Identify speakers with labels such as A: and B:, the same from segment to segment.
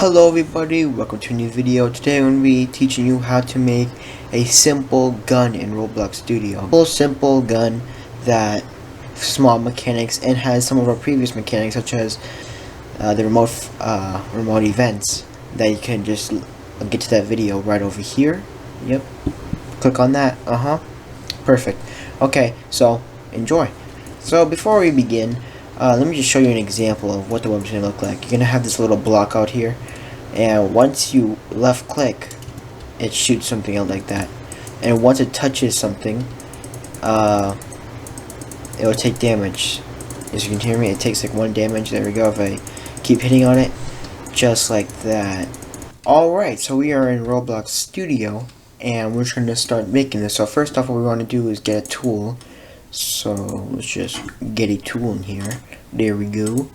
A: Hello everybody, welcome to a new video. Today I'm going to be teaching you how to make a simple gun in Roblox Studio. A simple gun that small mechanics and has some of our previous mechanics such as the remote events that you can just get to that video right over here. Yep, click on that. Perfect. Okay, so enjoy. So before we begin, let me just show you an example of what the web's going to look like. You're going to have this little block out here, and once you left click, it shoots something out like that. And once it touches something, it will take damage. As you can hear me, it takes like 1 damage. There we go. If I keep hitting on it, just like that. Alright, so we are in Roblox Studio, and we're trying to start making this. So first off, what we want to do is get a tool. So let's just get a tool in here. There we go.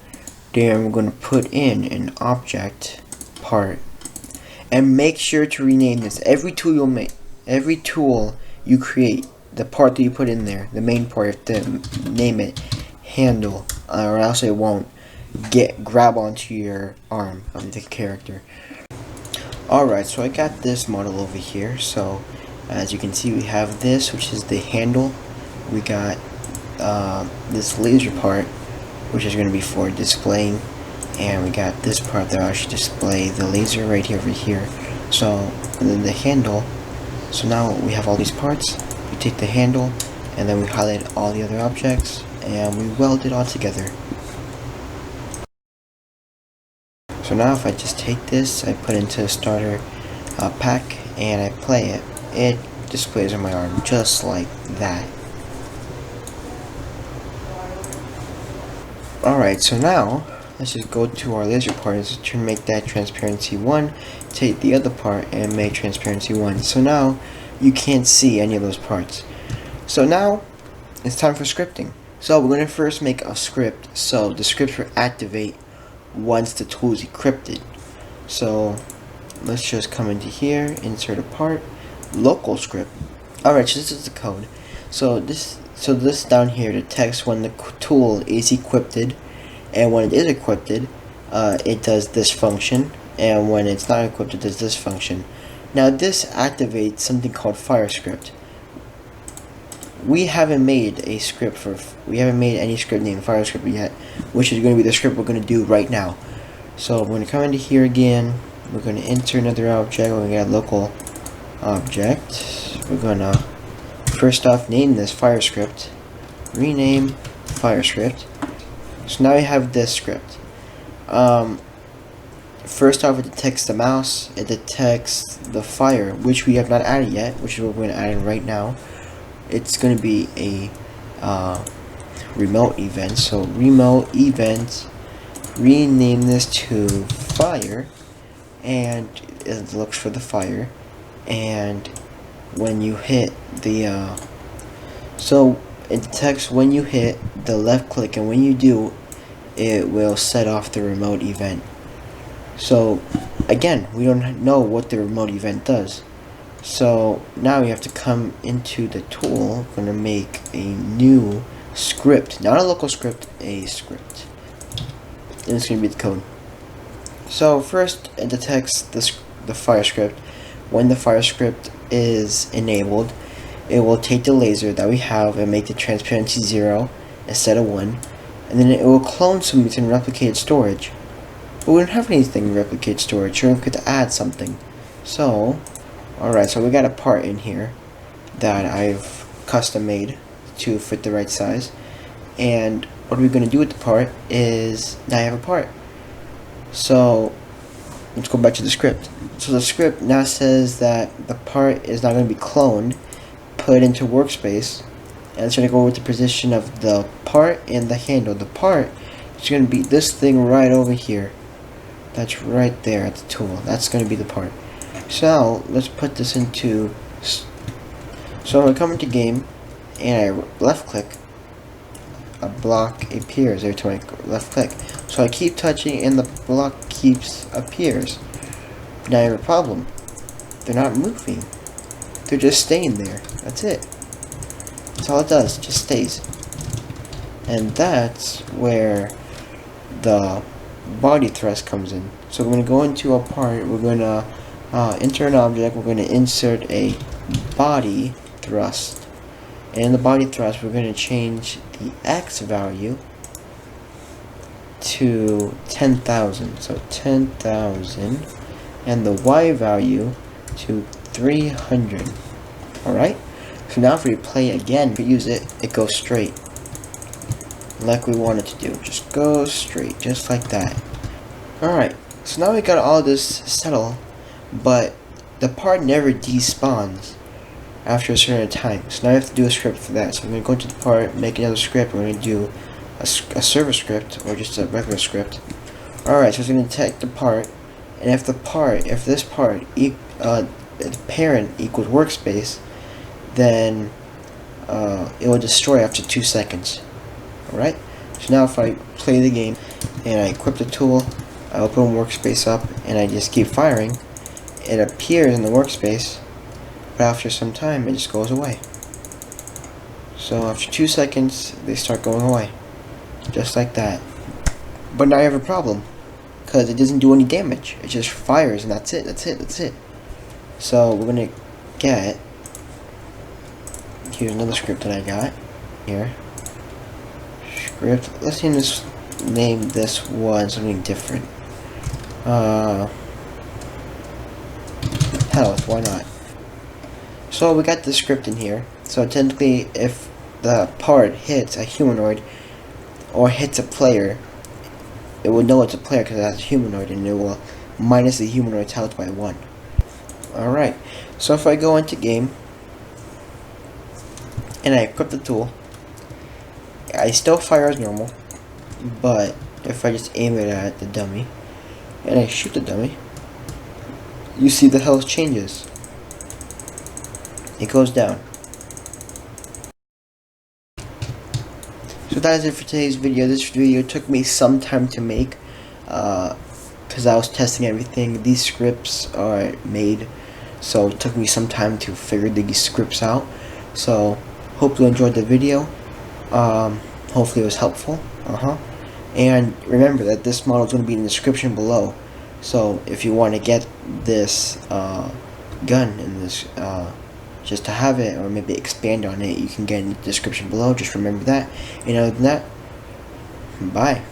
A: Then we're going to put in an object part, and make sure to rename this. Every tool you'll make, every tool you create, the part that you put in there, the main part, you have to name it handle, or else it won't grab onto your arm of the character. Alright, so I got this model over here. So as you can see, we have this, which is the handle. We got this laser part, which is going to be for displaying, and we got this part that will actually display the laser right here over here. So, and then the handle. So now we have all these parts. We take the handle, and then we highlight all the other objects, and we weld it all together. So now if I just take this, I put into a starter pack, and I play it, it displays on my arm just like that. Alright, so now let's just go to our laser part to make that transparency 1, take the other part and make transparency 1. So now you can't see any of those parts. So now it's time for scripting. So we're going to first make a script. So the script will activate once the tool is equipped. So let's just come into here, insert a part, LocalScript. Alright, so this is the code. So this down here, the text when the tool is equipped, and when it is equipped, it does this function, and when it's not equipped, it does this function. Now this activates something called FireScript. We haven't made any script named FireScript yet, which is going to be the script we're going to do right now. So we're going to come into here again. We're going to enter another object. We're going to get a local object. We're going to first off name this FireScript, rename FireScript. So now we have this script. First off, it detects the mouse, it detects the fire, which we have not added yet, which is what we're going to add in right now. It's going to be a remote event. So remote event, rename this to fire, and it looks for the fire. And when you hit the so it detects when you hit the left click, and when you do, it will set off the remote event. So again, we don't know what the remote event does. So now we have to come into the tool. We're going to make a new script, not a local script, a script, and it's going to be the code. So first it detects the FireScript. When the FireScript is enabled, it will take the laser that we have and make the transparency 0 instead of 1, and then it will clone something in replicated storage. But we don't have anything in replicated storage, so we could add something. So, alright, so we got a part in here that I've custom made to fit the right size. And what we're going to do with the part is, now I have a part. So let's go back to the script. So the script now says that the part is not going to be cloned, put into workspace, and it's going to go with the position of the part and the handle. The part is going to be this thing right over here. That's right there at the tool. That's going to be the part. So let's put this into. So I'm going to come into game, and I left click. A block appears every time I left click. So I keep touching, and the block appears. Now I have a problem. They're not moving. They're just staying there. That's it. That's all it does. It just stays. And that's where the body thrust comes in. So we're going to go into our part, we're going to enter an object, we're going to insert a body thrust. And in the body thrust, we're going to change the X value to 10,000. So 10,000. And the Y value to 300. Alright? So now if we play again, if we use it, it goes straight. Like we want it to do. Just go straight, just like that. Alright, so now we got all this settled, but the part never despawns after a certain time. So now we have to do a script for that. So I'm going to go into the part, make another script. We're going to do a server script, or just a regular script. Alright, so it's going to detect the part, and if this part, the parent equals workspace, then it will destroy after 2 seconds. Alright, so now if I play the game, and I equip the tool, I open workspace up, and I just keep firing, it appears in the workspace, but after some time it just goes away. So after 2 seconds, they start going away. Just like that. But now I have a problem, because it doesn't do any damage. It just fires and that's it. So we're going to get, here's another script that I got here. Script, let's name this one something different. Health, why not? So we got the script in here. So technically, if the part hits a humanoid or hits a player, it will know it's a player because it has a humanoid, and it will minus the humanoid's health by 1. Alright, so if I go into game and I equip the tool, I still fire as normal, but if I just aim it at the dummy and I shoot the dummy, you see the health changes. It goes down. So that is it for today's video. This video took me some time to make because I was testing everything. These scripts are made, so it took me some time to figure these scripts out. So hope you enjoyed the video. Hopefully it was helpful. And remember that this model is going to be in the description below. So if you want to get this gun and this just to have it, or maybe expand on it, you can get in the description below. Just remember that. And other than that, bye.